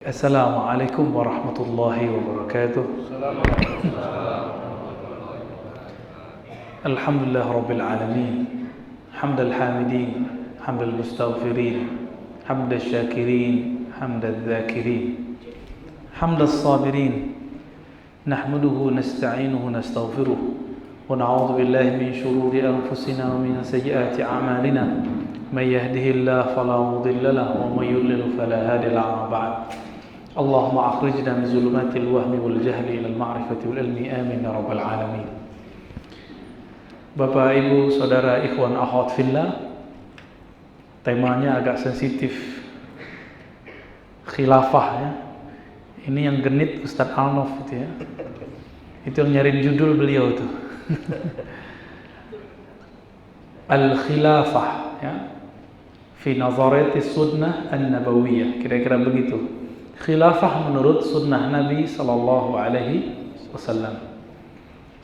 Assalamualaikum warahmatullahi wabarakatuh. Alhamdulillah rabbil alamin. Hamdal hamidin, hamdal mustaghfirin, hamdal syakirin, hamdal dzakirin, hamdal sabirin. Nahmaduhu nasta'inuhu nastaghfiruh wa na'udzu billahi min shururi anfusina wa min sayyiati a'malina. May yahdihillahu fala mudilla lahu wa may yudlil fala hadiya lahu. Ba'd. Allahumma akhrijna min zulumatil wahmi wal jahli ilal ma'rifati wal ilmi, amin ya rabbal alamin. Bapak, Ibu, Saudara, ikhwan, akhwat fillah, temanya agak sensitif, khilafah ya. Ini yang genit Ustadz Alnof itu ya. Itu yang nyariin judul beliau itu. Al-khilafah ya. Fi nazaratis sunnah an-nabawiyah, kira-kira begitu. Khilafah menurut sunnah Nabi Sallallahu Alaihi Wasallam.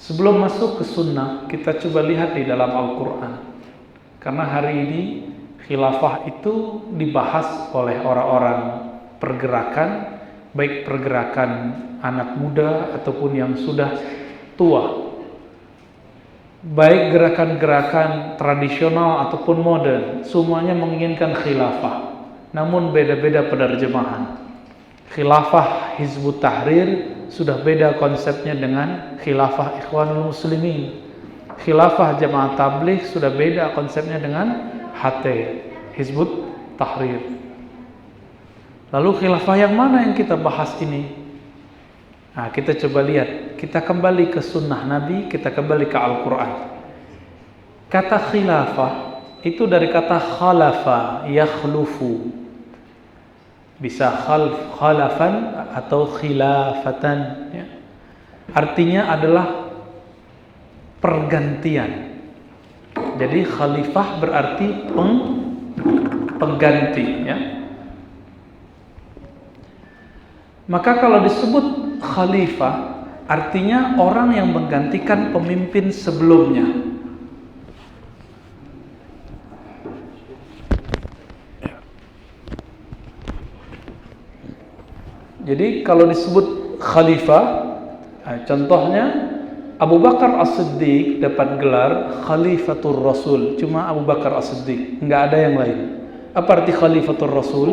Sebelum masuk ke sunnah, kita coba lihat di dalam Al-Quran. Karena hari ini khilafah itu dibahas oleh orang-orang pergerakan, baik pergerakan anak muda ataupun yang sudah tua, baik gerakan-gerakan tradisional ataupun modern, semuanya menginginkan khilafah. Namun beda-beda penerjemahan. Khilafah Hizbut Tahrir sudah beda konsepnya dengan khilafah Ikhwanul Muslimin. Khilafah Jamaah Tabligh sudah beda konsepnya dengan HT, Hizbut Tahrir. Lalu khilafah yang mana yang kita bahas ini? Nah, kita coba lihat. Kita kembali ke sunnah Nabi, kita kembali ke Al-Quran. Kata khilafah itu dari kata khalafa, yakhlufu. Bisa khalafan atau khilafatan ya. Artinya adalah pergantian. Jadi khalifah berarti pengganti ya. Maka kalau disebut khalifah artinya orang yang menggantikan pemimpin sebelumnya. Jadi kalau disebut khalifah, contohnya Abu Bakar As-Siddiq dapat gelar Khalifatul Rasul, cuma Abu Bakar As-Siddiq, enggak ada yang lain. Apa arti Khalifatul Rasul?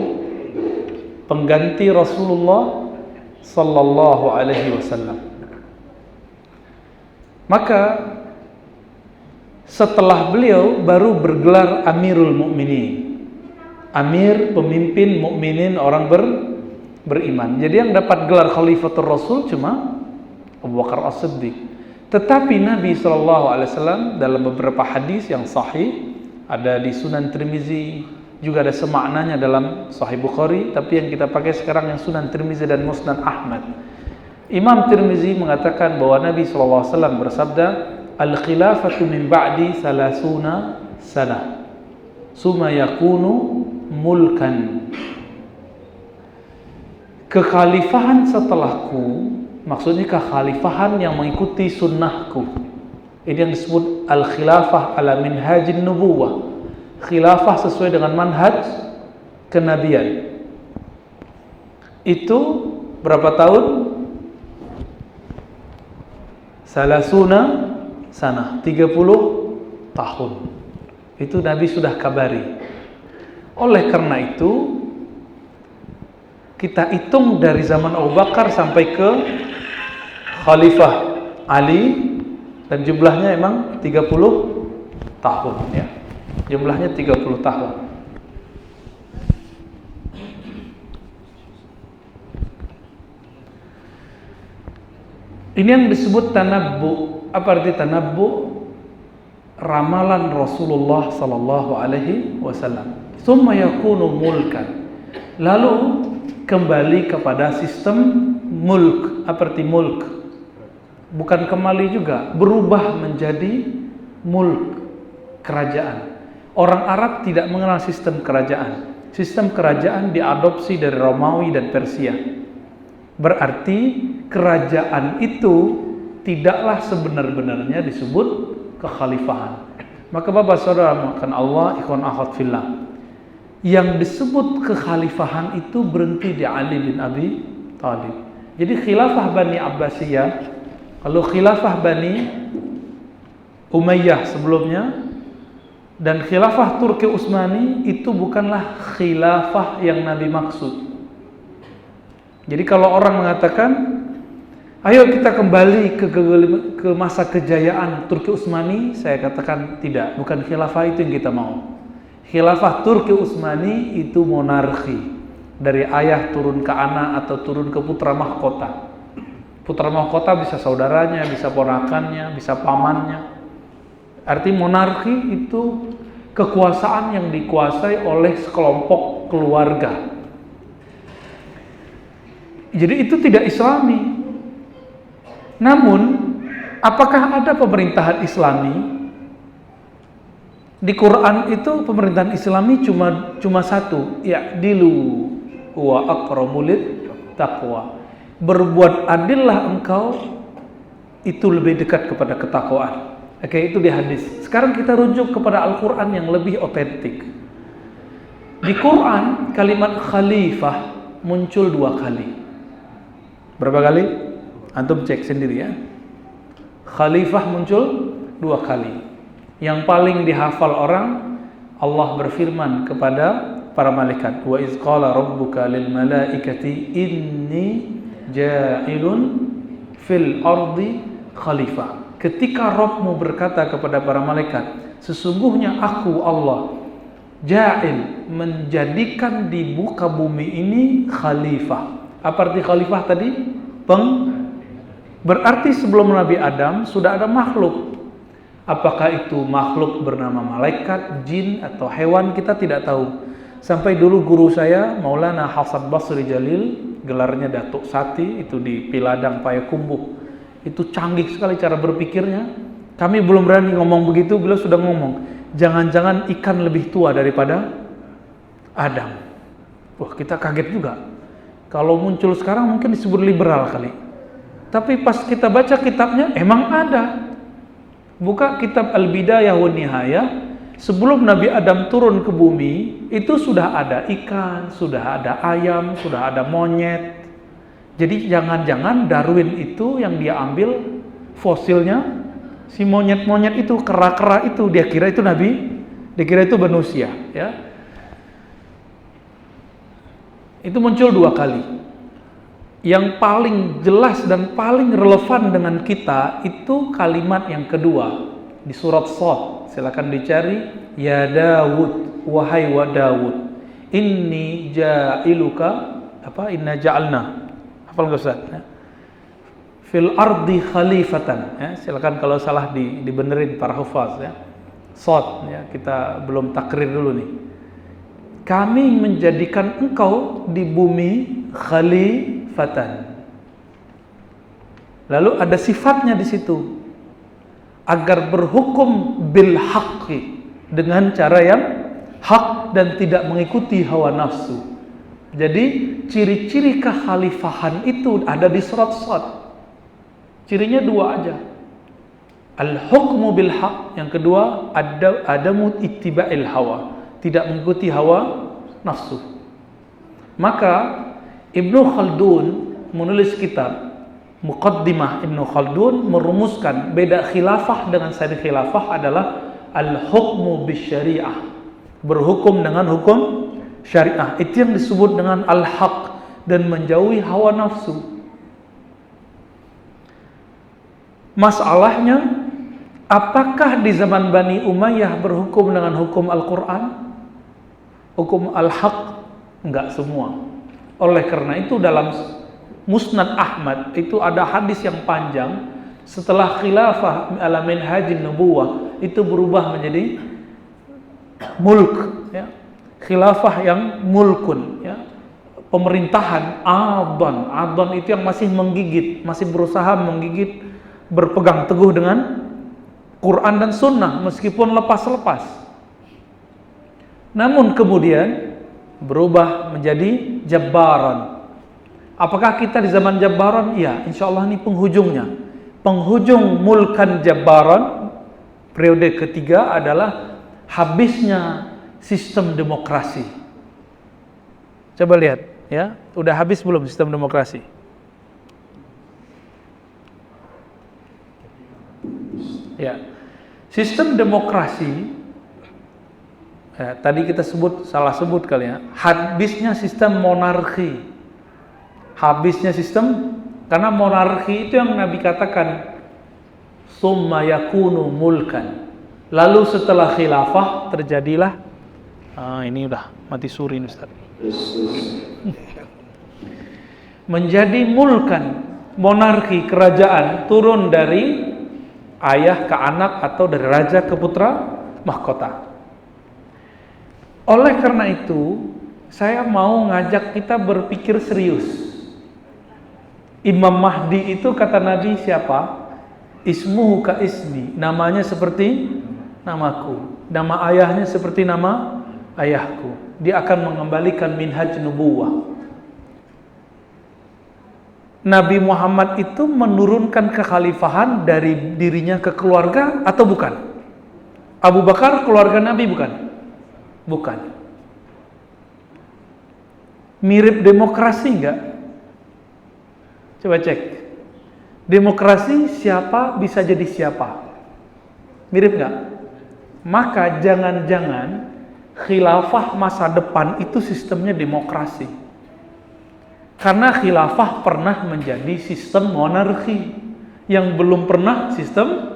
Pengganti Rasulullah Sallallahu Alaihi Wasallam. Maka setelah beliau baru bergelar Amirul Mukminin, Amir, pemimpin mukminin, orang beriman. Jadi yang dapat gelar Khalifatul Rasul cuma Abu Bakar As-Siddiq. Tetapi Nabi SAW dalam beberapa hadis yang sahih, ada di Sunan Tirmizi, juga ada semaknanya dalam Sahih Bukhari, tapi yang kita pakai sekarang yang Sunan Tirmizi dan Musnad Ahmad. Imam Tirmizi mengatakan bahwa Nabi SAW bersabda, "Al-khilafatu min ba'di 30 sanah, summa yakunu mulkan." Kekhalifahan setelahku, maksudnya kekhalifahan yang mengikuti sunnahku. Ini yang disebut al-khilafah ala minhajin nubuwah. Khilafah sesuai dengan manhaj kenabian. Itu berapa tahun? Salasuna sanah, 30 tahun. Itu Nabi sudah kabari. Oleh karena itu kita hitung dari zaman Abu Bakar sampai ke Khalifah Ali, dan jumlahnya emang 30 tahun ya. Jumlahnya 30 tahun. Ini yang disebut tanabbu. Apa arti tanabbu? Ramalan Rasulullah sallallahu alaihi wasallam. Tsumma yakunu mulkan. Lalu kembali kepada sistem mulk. Apa arti mulk? Bukan kembali juga, berubah menjadi mulk, kerajaan. Orang Arab tidak mengenal sistem kerajaan. Sistem kerajaan diadopsi dari Romawi dan Persia. Berarti kerajaan itu tidaklah sebenar-benarnya disebut kekhalifahan. Maka Bapak Saudara makan Allah, ikhwan akhwat fillah, yang disebut kekhalifahan itu berhenti di Ali bin Abi Thalib. Jadi khilafah Bani Abbasiyah, kalau khilafah Bani Umayyah sebelumnya dan khilafah Turki Utsmani itu bukanlah khilafah yang Nabi maksud. Jadi kalau orang mengatakan, ayo kita kembali ke masa kejayaan Turki Utsmani, saya katakan tidak, bukan khilafah itu yang kita mau. Khilafah Turki Utsmani itu monarki, dari ayah turun ke anak atau turun ke putra mahkota. Putra mahkota bisa saudaranya, bisa ponakannya, bisa pamannya. Arti monarki itu kekuasaan yang dikuasai oleh sekelompok keluarga. Jadi itu tidak Islami. Namun, apakah ada pemerintahan Islami? Di Quran itu pemerintahan Islami cuma satu, ya'dilu wa aqrabu lit taqwa. Berbuat adillah engkau, itu lebih dekat kepada ketakwaan. Oke, itu di hadis. Sekarang kita rujuk kepada Al-Quran yang lebih otentik. Di Quran kalimat khalifah muncul 2 kali. Berapa kali? Antum cek sendiri ya. Khalifah muncul 2 kali. Yang paling dihafal orang, Allah berfirman kepada para malaikat, wa iz qala rabbuka lil malaikati inni ja'ilun fil ardi khalifah. Ketika Rabbmu berkata kepada para malaikat, sesungguhnya aku Allah ja'il, menjadikan di muka bumi ini khalifah. Apa arti khalifah tadi? Berarti sebelum Nabi Adam sudah ada makhluk. Apakah itu makhluk bernama malaikat, jin, atau hewan, kita tidak tahu. Sampai dulu guru saya, Maulana Hasan Basri Jalil, gelarnya Datuk Sati, itu di Piladang Payakumbuh. Itu canggih sekali cara berpikirnya. Kami belum berani ngomong begitu, beliau sudah ngomong, jangan-jangan ikan lebih tua daripada Adam. Wah, kita kaget juga. Kalau muncul sekarang mungkin disebut liberal kali. Tapi pas kita baca kitabnya, emang ada. Buka kitab Al-Bidayah wa Nihayah, sebelum Nabi Adam turun ke bumi, itu sudah ada ikan, sudah ada ayam, sudah ada monyet. Jadi jangan-jangan Darwin itu yang dia ambil fosilnya, si monyet-monyet itu, kera-kera itu, dia kira itu Nabi, dia kira itu manusia, ya. Itu muncul 2 kali. Yang paling jelas dan paling relevan dengan kita itu kalimat yang kedua di surat Shad. Silakan dicari, ya Dawud, wahai wa Dawud, inni ja'iluka inna ja'alna. Hafal enggak Ustaz? Ya. Fil ardi khalifatan, ya. Silakan kalau salah dibenerin para hufaz ya. Shad ya, kita belum takrir dulu nih. Kami menjadikan engkau di bumi khalifatan. Lalu ada sifatnya di situ, agar berhukum bil haqqi, dengan cara yang hak dan tidak mengikuti hawa nafsu. Jadi ciri-ciri kekhalifahan itu ada di surat Shad. Cirinya 2 aja. Al-hukmu bil haq, yang kedua adamu ittiba'il hawa, tidak mengikuti hawa nafsu. Maka Ibnu Khaldun menulis kitab Muqaddimah. Ibnu Khaldun merumuskan beda khilafah dengan sani khilafah adalah al-hukmu bisyariah, berhukum dengan hukum syariah. Itu yang disebut dengan al-haq, dan menjauhi hawa nafsu. Masalahnya, apakah di zaman Bani Umayyah berhukum dengan hukum Al-Quran? Hukum al-haq? Enggak semua. Oleh karena itu dalam Musnad Ahmad itu ada hadis yang panjang, setelah khilafah ala minhajin nubuwah itu berubah menjadi mulk ya. Khilafah yang mulkun ya. Pemerintahan adon itu yang masih menggigit, masih berusaha menggigit, berpegang teguh dengan Quran dan Sunnah meskipun lepas-lepas. Namun kemudian berubah menjadi jabbaran. Apakah kita di zaman jabbaran? Ya, insya Allah ini penghujungnya. Penghujung mulkan jabbaran periode ketiga adalah habisnya sistem demokrasi. Coba lihat, ya, udah habis belum sistem demokrasi? Ya, sistem demokrasi, ya, tadi kita salah sebut kali ya, habisnya sistem monarki. Habisnya sistem, karena monarki itu yang Nabi katakan, summa yakunu mulkan. Lalu setelah khilafah terjadilah, ini udah mati suri ini Ustaz. Menjadi mulkan, monarki, kerajaan turun dari ayah ke anak atau dari raja ke putra mahkota. Oleh karena itu, saya mau ngajak kita berpikir serius. Imam Mahdi itu kata Nabi siapa? Ismuhu ka ismi, namanya seperti namaku, nama ayahnya seperti nama ayahku. Dia akan mengembalikan minhaj nubuwah. Nabi Muhammad itu menurunkan kekhalifahan dari dirinya ke keluarga atau bukan? Abu Bakar keluarga Nabi bukan? Bukan. Mirip demokrasi enggak? Coba cek. Demokrasi siapa bisa jadi siapa? Mirip enggak? Maka jangan-jangan khilafah masa depan itu sistemnya demokrasi. Karena khilafah pernah menjadi sistem monarki, yang belum pernah sistem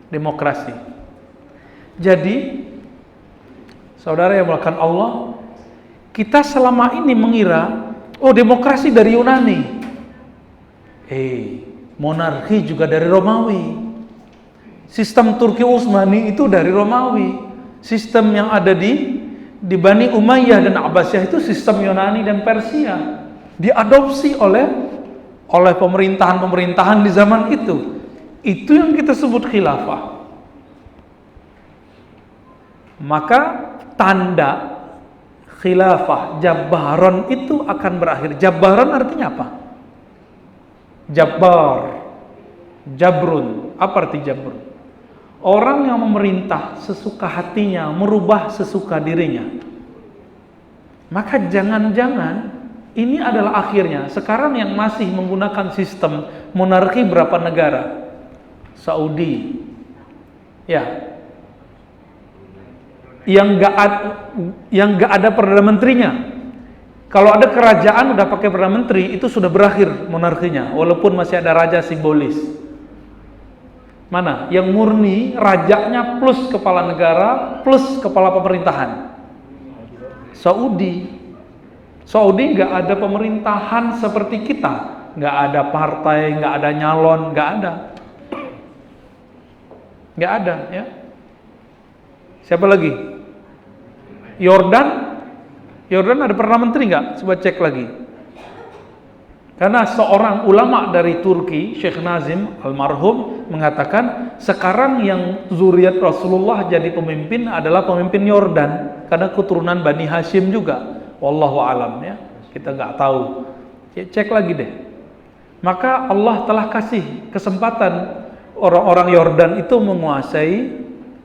demokrasi. Jadi, saudara yang melakukan Allah, kita selama ini mengira, oh demokrasi dari Yunani. Monarki juga dari Romawi. Sistem Turki Utsmani itu dari Romawi. Sistem yang ada di Bani Umayyah dan Abbasiyah itu sistem Yunani dan Persia. Diadopsi oleh pemerintahan-pemerintahan di zaman itu. Itu yang kita sebut khilafah. Maka tanda khilafah Jabbaron itu akan berakhir. Jabbaron artinya apa? Jabbar, Jabrun. Apa arti Jabrun? Orang yang memerintah sesuka hatinya, merubah sesuka dirinya. Maka jangan-jangan ini adalah akhirnya. Sekarang yang masih menggunakan sistem monarki berapa negara? Saudi. Ya. Yang nggak ada perdana menterinya. Kalau ada kerajaan udah pakai perdana menteri, itu sudah berakhir monarkinya, walaupun masih ada raja simbolis. Mana? Yang murni rajanya plus kepala negara plus kepala pemerintahan. Saudi nggak ada pemerintahan seperti kita, nggak ada partai, nggak ada nyalon, nggak ada, ya. Siapa lagi? Yordan ada perdana menteri nggak? Coba cek lagi. Karena seorang ulama dari Turki, Syekh Nazim almarhum, mengatakan sekarang yang zuriat Rasulullah jadi pemimpin adalah pemimpin Yordan, karena keturunan Bani Hashim juga. Wallahu alam, ya. Kita nggak tahu. Ya, cek lagi deh. Maka Allah telah kasih kesempatan orang-orang Yordan itu menguasai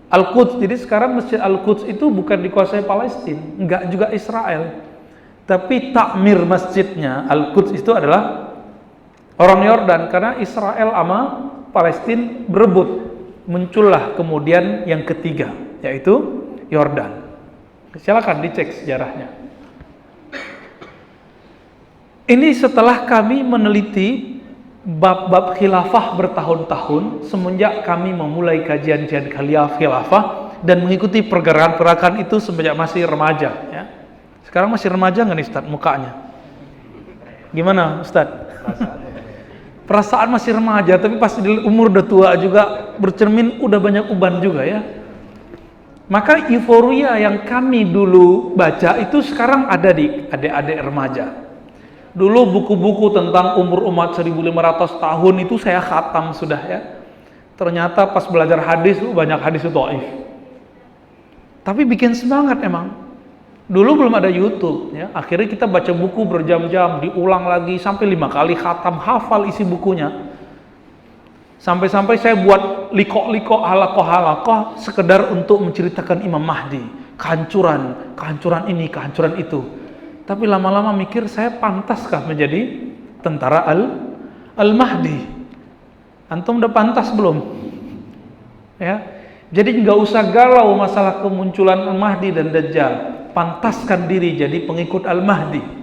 Al-Quds. Jadi sekarang Masjid Al-Quds itu bukan dikuasai Palestina, enggak juga Israel. Tapi takmir masjidnya Al-Quds itu adalah orang Yordan, karena Israel sama Palestina berebut. Muncullah kemudian yang ketiga, yaitu Yordan. Silakan dicek sejarahnya. Ini setelah kami meneliti bab-bab khilafah bertahun-tahun semenjak kami memulai kajian khilafah dan mengikuti pergerakan itu semenjak masih remaja, ya. Sekarang masih remaja nggak nih Ustaz mukanya? Gimana Ustaz? Perasaan masih remaja, tapi pas di umur udah tua juga bercermin udah banyak uban juga, ya. Maka euforia yang kami dulu baca itu sekarang ada di adik-adik remaja. Dulu buku-buku tentang umur umat 1500 tahun itu saya khatam sudah, ya. Ternyata pas belajar hadis banyak hadis itu dhaif. Tapi bikin semangat emang. Dulu belum ada YouTube, ya. Akhirnya kita baca buku berjam-jam, diulang lagi sampai 5 kali khatam, hafal isi bukunya. Sampai-sampai saya buat liko-liko, halakoh sekedar untuk menceritakan Imam Mahdi, kehancuran ini, kehancuran itu. tapi lama-lama mikir, saya pantaskah menjadi tentara Al-Mahdi? Antum udah pantas belum? Ya, jadi nggak usah galau masalah kemunculan Al-Mahdi dan Dajjal. Pantaskan diri jadi pengikut Al-Mahdi.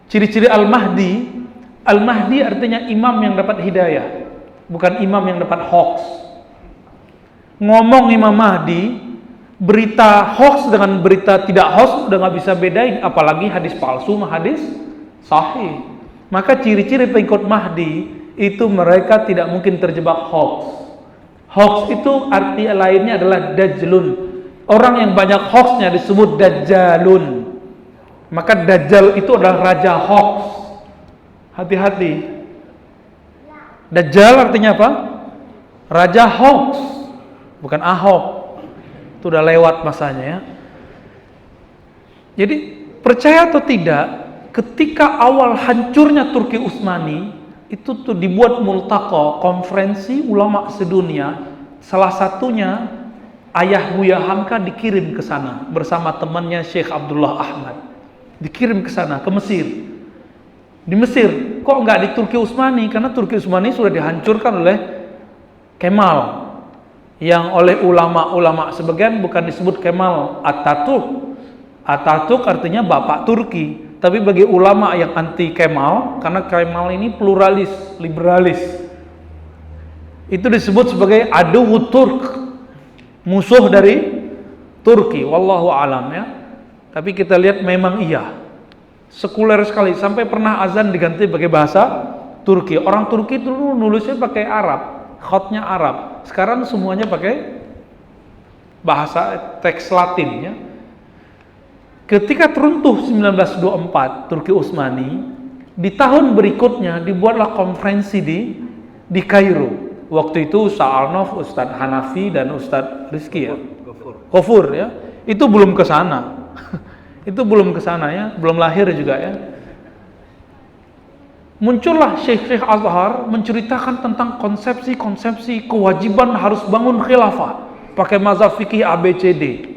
Ciri-ciri Al-Mahdi, Al-Mahdi artinya imam yang dapat hidayah, bukan imam yang dapat hoax. Ngomong Imam Mahdi, berita hoax dengan berita tidak hoax udah nggak bisa bedain, apalagi hadis palsu sama hadis sahih. Maka ciri-ciri pengikut Mahdi itu mereka tidak mungkin terjebak hoax. Hoax itu arti lainnya adalah dajjalun. Orang yang banyak hoaxnya disebut dajjalun. Maka Dajjal itu adalah raja hoax. Hati-hati. Dajjal artinya apa? Raja hoax, bukan Ahok. Itu udah lewat masanya ya. Jadi percaya atau tidak, ketika awal hancurnya Turki Utsmani, itu tuh dibuat multaqo, konferensi ulama sedunia. Salah satunya ayah Buya Hamka dikirim ke sana bersama temannya Syekh Abdullah Ahmad. Dikirim ke sana, ke Mesir. Di Mesir, kok nggak di Turki Utsmani? Karena Turki Utsmani sudah dihancurkan oleh Kemal. Yang oleh ulama-ulama sebagian bukan disebut Kemal, Atatürk. Atatürk artinya bapak Turki. Tapi bagi ulama yang anti Kemal, karena Kemal ini pluralis, liberalis, itu disebut sebagai aduwwut Turk, musuh dari Turki. Wallahu alam ya. Tapi kita lihat memang iya, sekuler sekali, sampai pernah azan diganti pakai bahasa Turki. Orang Turki dulu nulisnya pakai Arab, khotnya Arab. Sekarang semuanya pakai bahasa teks Latin ya. Ketika teruntuh 1924 Turki Utsmani, di tahun berikutnya dibuatlah konferensi di Kairo. Waktu itu Ustaz Arnof, Ustaz Hanafi dan Ustaz Rizki ya, Ghafur ya, itu belum ke sana. Itu belum ke sana ya, belum lahir juga ya. Muncullah Syekh Azhar menceritakan tentang konsepsi-konsepsi kewajiban harus bangun khilafah pakai mazhab fikih ABCD.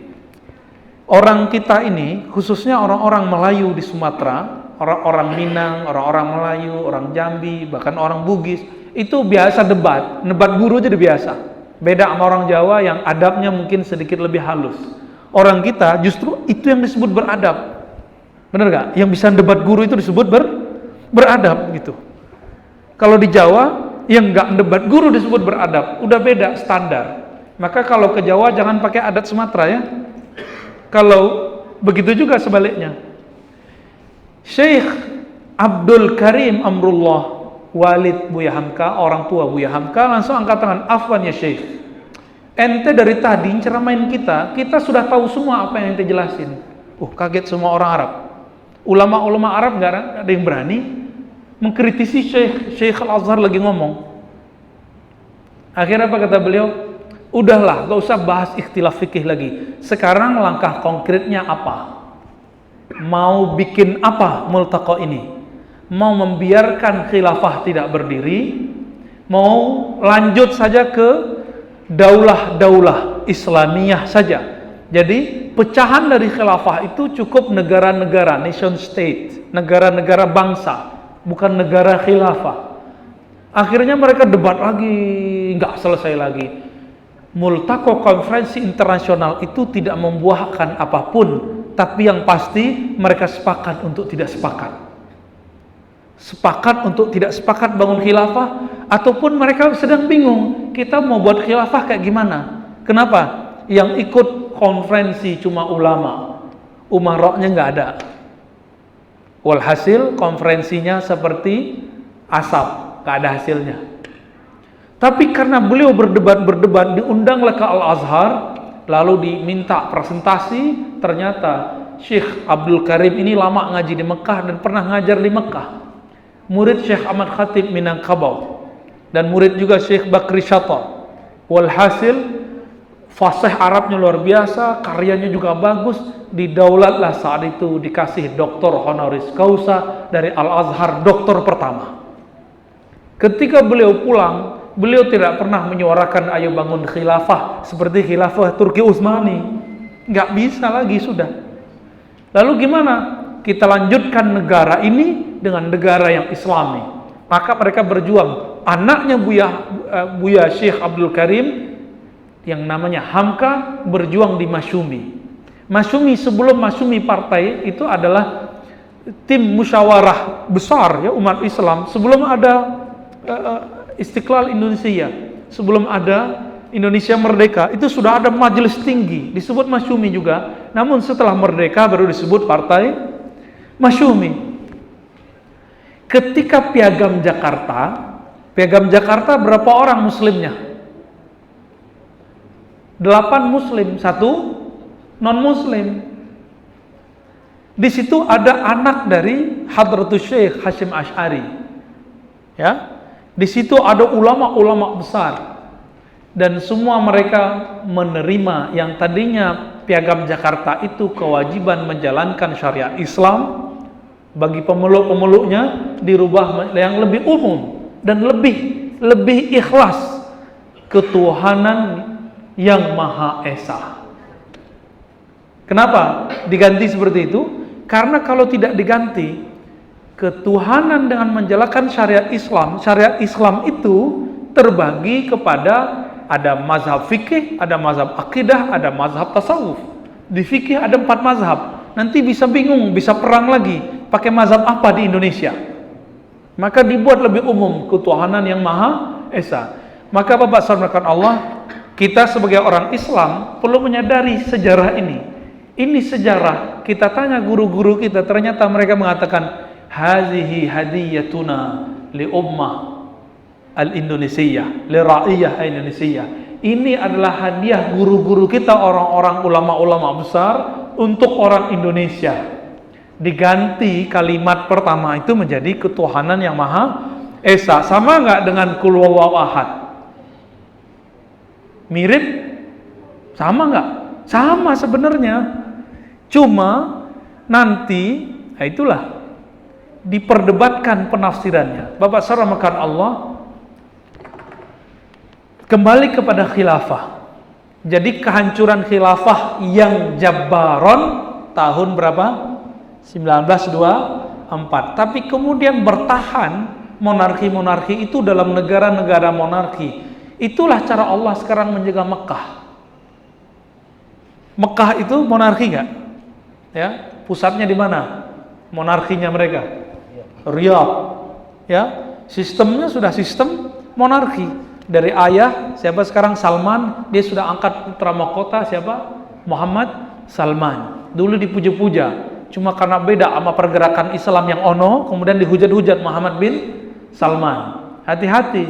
Orang kita ini, khususnya orang-orang Melayu di Sumatera, orang-orang Minang, orang-orang Melayu, orang Jambi, bahkan orang Bugis, itu biasa debat guru jadi biasa. Beda sama orang Jawa yang adabnya mungkin sedikit lebih halus. Orang kita justru itu yang disebut beradab. Bener gak? Yang bisa debat guru itu disebut beradab gitu. Kalau di Jawa, yang gak debat guru disebut beradab. Udah beda standar. Maka kalau ke Jawa jangan pakai adat Sumatera ya. Kalau begitu juga sebaliknya. Syekh Abdul Karim Amrullah, Walid Buya Hamka, orang tua Buya Hamka, langsung angkat tangan, afwan ya Syekh, ente dari tadi ceramain kita sudah tahu semua apa yang ente jelasin. Kaget semua orang Arab. Ulama-ulama Arab gak ada yang berani mengkritisi Syekh Al-Azhar lagi ngomong. Akhirnya apa kata beliau? Udahlah, gak usah bahas ikhtilaf fikih lagi. Sekarang langkah konkretnya apa? Mau bikin apa multaqo ini? Mau membiarkan khilafah tidak berdiri? Mau lanjut saja ke daulah-daulah Islamiyah saja? Jadi pecahan dari khilafah itu cukup negara-negara, nation state, negara-negara bangsa, bukan negara khilafah. Akhirnya mereka debat lagi, nggak selesai lagi. Multaqo konferensi internasional itu tidak membuahkan apapun, tapi yang pasti mereka sepakat untuk tidak sepakat. Sepakat untuk tidak sepakat bangun khilafah, ataupun mereka sedang bingung, kita mau buat khilafah kayak gimana? Kenapa? Yang ikut konferensi cuma ulama, umaroknya nggak ada. Walhasil konferensinya seperti asap, nggak ada hasilnya. Tapi karena beliau berdebat, diundanglah ke Al-Azhar, lalu diminta presentasi, ternyata Syekh Abdul Karim ini lama ngaji di Mekah dan pernah ngajar di Mekah. Murid Syekh Ahmad Khatib Minangkabau dan murid juga Syekh Bakri Syata. Walhasil fasih Arabnya luar biasa, karyanya juga bagus, didaulatlah saat itu dikasih doktor honoris causa dari Al-Azhar, doktor pertama. Ketika beliau pulang, beliau tidak pernah menyuarakan ayo bangun khilafah seperti khilafah Turki Utsmani. Nggak bisa lagi sudah. Lalu gimana? Kita lanjutkan negara ini dengan negara yang Islami. Maka mereka berjuang. Anaknya Buya Syekh Abdul Karim yang namanya Hamka berjuang di Masyumi. Masyumi, sebelum Masyumi partai itu adalah tim musyawarah besar ya umat Islam sebelum ada Istiqlal Indonesia, sebelum ada Indonesia merdeka, itu sudah ada majelis tinggi disebut Masyumi juga. Namun setelah merdeka baru disebut partai Masyumi. Ketika Piagam Jakarta berapa orang muslimnya? 8 muslim, 1 non muslim. Di situ ada anak dari Hadratus Syekh Hasyim Asy'ari. Ya. Di situ ada ulama-ulama besar. Dan semua mereka menerima yang tadinya Piagam Jakarta itu kewajiban menjalankan syariat Islam, bagi pemeluk-pemeluknya dirubah yang lebih umum dan lebih ikhlas, ketuhanan yang Maha Esa. Kenapa diganti seperti itu? Karena kalau tidak diganti, ketuhanan dengan menjalankan syariat Islam itu terbagi kepada ada mazhab fikih, ada mazhab akidah, ada mazhab tasawuf. Di fikih ada 4 mazhab. Nanti bisa bingung, bisa perang lagi. Pakai mazhab apa di Indonesia? Maka dibuat lebih umum, ketuhanan yang Maha Esa. Maka Bapak saudarakan Allah, kita sebagai orang Islam perlu menyadari sejarah ini. Ini sejarah. Kita tanya guru-guru kita, ternyata mereka mengatakan hazihi hadiyatuna li ummah al-Indonesia, li ra'iyah Indonesia. Ini adalah hadiah guru-guru kita, orang-orang ulama-ulama besar untuk orang Indonesia. Diganti kalimat pertama itu menjadi ketuhanan yang Maha Esa. Sama nggak dengan Qul Huwallahu Ahad? Mirip? Sama nggak? Sama sebenarnya. Cuma nanti, nah itulah diperdebatkan penafsirannya. Bapak saudara Allah, kembali kepada khilafah. Jadi kehancuran khilafah yang Jabbaron tahun berapa? 1924. Tapi kemudian bertahan monarki-monarki itu dalam negara-negara monarki. Itulah cara Allah sekarang menjaga Mekah. Mekah itu monarki nggak? Ya, pusatnya di mana? Monarkinya mereka. Riyadh. Ya, sistemnya sudah sistem monarki. Dari ayah, siapa sekarang? Salman, dia sudah angkat putra mahkota siapa? Muhammad Salman. Dulu dipuja-puja. Cuma karena beda sama pergerakan Islam yang ono, kemudian dihujat-hujat Muhammad bin Salman. Hati-hati.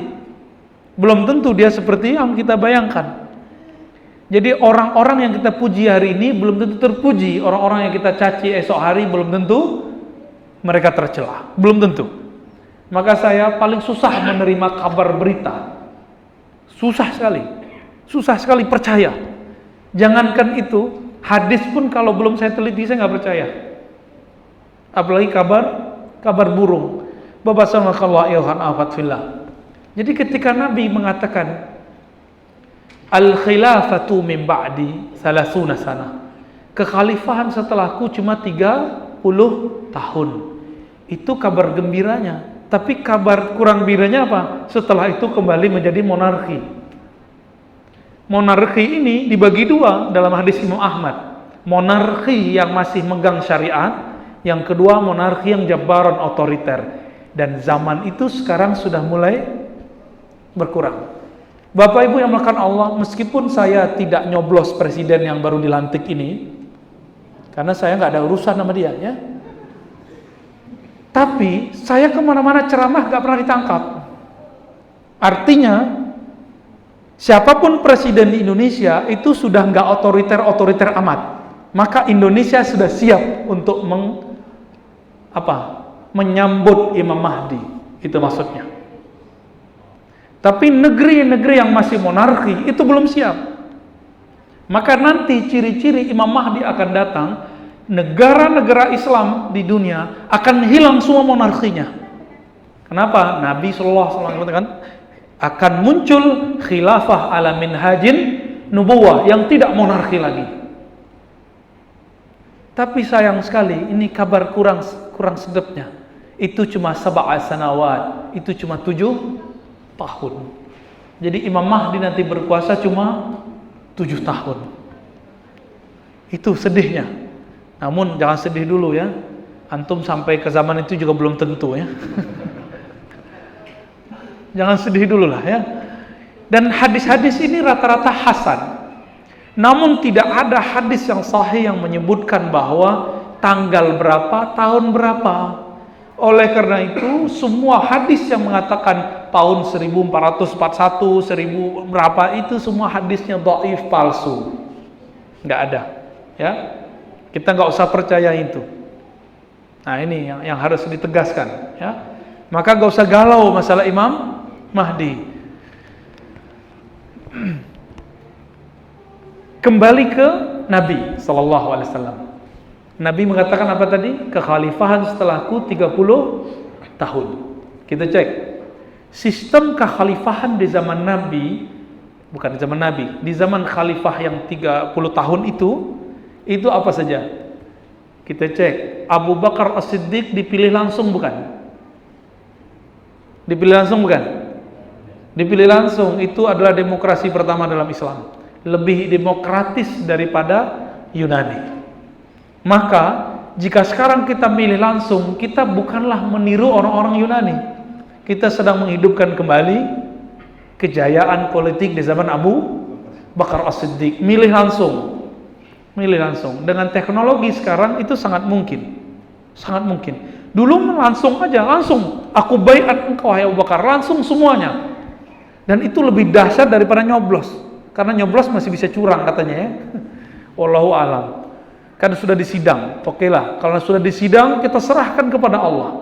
Belum tentu dia seperti yang kita bayangkan. Jadi orang-orang yang kita puji hari ini belum tentu terpuji. Orang-orang yang kita caci esok hari belum tentu mereka tercela. Belum tentu. Maka saya paling susah menerima kabar berita. Susah sekali percaya. Jangankan itu, hadis pun kalau belum saya teliti saya nggak percaya. Apalagi kabar burung. Bapak sallallahu alaihi wasallam. Jadi ketika Nabi mengatakan al-khilafatu min ba'di 30 sana. Kekhalifahan setelahku cuma 30 tahun. Itu kabar gembiranya. Tapi kabar kurang gembiranya apa? Setelah itu kembali menjadi monarki. Monarki ini dibagi 2 dalam hadis Imam Ahmad. Monarki yang masih megang syariat, yang kedua monarki yang jabbaron, otoriter. Dan zaman itu sekarang sudah mulai berkurang. Bapak Ibu yang melakukan Allah, meskipun saya tidak nyoblos presiden yang baru dilantik ini, karena saya nggak ada urusan sama dia, ya. Tapi saya kemana-mana ceramah nggak pernah ditangkap. Artinya, siapapun presiden di Indonesia itu sudah nggak otoriter amat. Maka Indonesia sudah siap untuk menyambut Imam Mahdi. Itu maksudnya. Tapi negeri-negeri yang masih monarki itu belum siap. Maka nanti ciri-ciri Imam Mahdi akan datang, negara-negara Islam di dunia akan hilang semua monarkinya. Kenapa? Nabi sallallahu alaihi wasallam mengatakan akan muncul khilafah ala minhajin nubuwah yang tidak monarki lagi. Tapi sayang sekali, ini kabar kurang sedapnya. Itu cuma 7 sanawat, itu cuma 7 tahun. Jadi Imam Mahdi nanti berkuasa cuma 7 tahun. Itu sedihnya. Namun jangan sedih dulu ya. Antum sampai ke zaman itu juga belum tentu ya. Jangan sedih dulu lah ya. Dan hadis-hadis ini rata-rata hasan. Namun tidak ada hadis yang sahih yang menyebutkan bahwa tanggal berapa, tahun berapa. Oleh karena itu, semua hadis yang mengatakan tahun 1441, 1000 berapa itu semua hadisnya dhaif, palsu. Nggak ada. Ya. Kita nggak usah percaya itu. Nah, ini yang harus ditegaskan, ya. Maka nggak usah galau masalah Imam Mahdi. Kembali ke Nabi sallallahu alaihi wasallam. Nabi mengatakan apa tadi? Kekhalifahan setelahku 30 tahun. Kita cek. Sistem kekhalifahan di zaman Nabi, bukan di zaman Nabi, di zaman khalifah yang 30 tahun itu apa saja? Kita cek. Abu Bakar As-Siddiq dipilih langsung bukan? Dipilih langsung bukan? Dipilih langsung. Itu adalah demokrasi pertama dalam Islam. Lebih demokratis daripada Yunani. Maka jika sekarang kita milih langsung, kita bukanlah meniru orang-orang Yunani. Kita sedang menghidupkan kembali kejayaan politik di zaman Abu Bakar As-Siddiq. Milih langsung. Dengan teknologi sekarang itu sangat mungkin. Sangat mungkin. Dulu langsung aja, langsung. Aku baiat engkau wahai Abu Bakar, langsung semuanya. Dan itu lebih dahsyat daripada nyoblos. Karena nyoblos masih bisa curang katanya ya. Wallahu alam. Kan sudah disidang. Oke lah, kalau sudah disidang kita serahkan kepada Allah.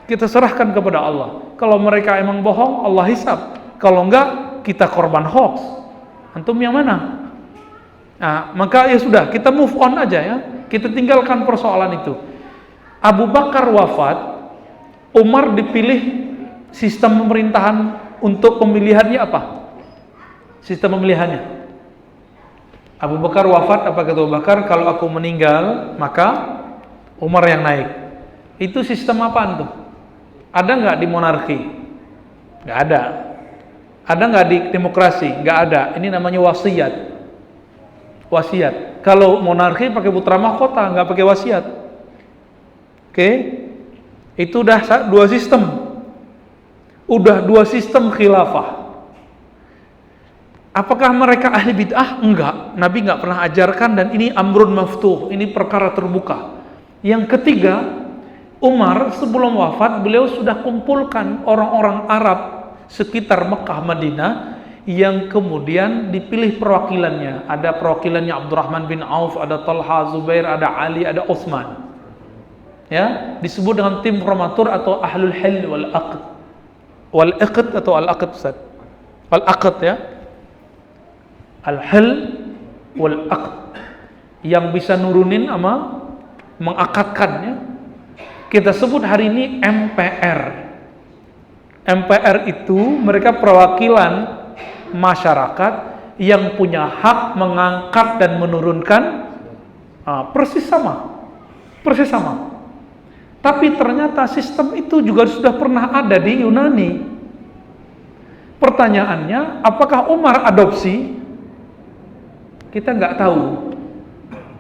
Kita serahkan kepada Allah. Kalau mereka emang bohong, Allah hisab. Kalau enggak, kita korban hoax. Antum yang mana? Nah, maka ya sudah, kita move on aja ya. Kita tinggalkan persoalan itu. Abu Bakar wafat, Umar dipilih. Sistem pemerintahan untuk pemilihannya apa? Sistem pemilihannya. Abu Bakar wafat, apa kata Abu Bakar? Kalau aku meninggal, maka Umar yang naik. Itu sistem apaan tuh? Ada nggak di monarki? Nggak ada. Ada nggak di demokrasi? Nggak ada. Ini namanya wasiat. Wasiat. Kalau monarki pakai putra mahkota, nggak pakai wasiat. Oke? Itu udah 2 sistem. Udah 2 sistem khilafah. Apakah mereka ahli bid'ah? Enggak. Nabi enggak pernah ajarkan dan ini amrun maftuh. Ini perkara terbuka. Yang ketiga, Umar sebelum wafat, beliau sudah kumpulkan orang-orang Arab sekitar Mekah, Madinah yang kemudian dipilih perwakilannya. Ada perwakilannya Abdurrahman bin Auf, ada Talha, Zubair, ada Ali, ada Utsman. Ya, disebut dengan tim formatur atau ahlul hil wal aqd. Wal aqd atau al aqd Ustaz. Al aqd ya. Al-hil wal-aqd, yang bisa nurunin sama mengakadkannya. Kita sebut hari ini MPR. MPR itu mereka perwakilan masyarakat yang punya hak mengangkat dan menurunkan, persis sama. Tapi ternyata sistem itu juga sudah pernah ada di Yunani. Pertanyaannya, apakah Umar adopsi? Kita nggak tahu.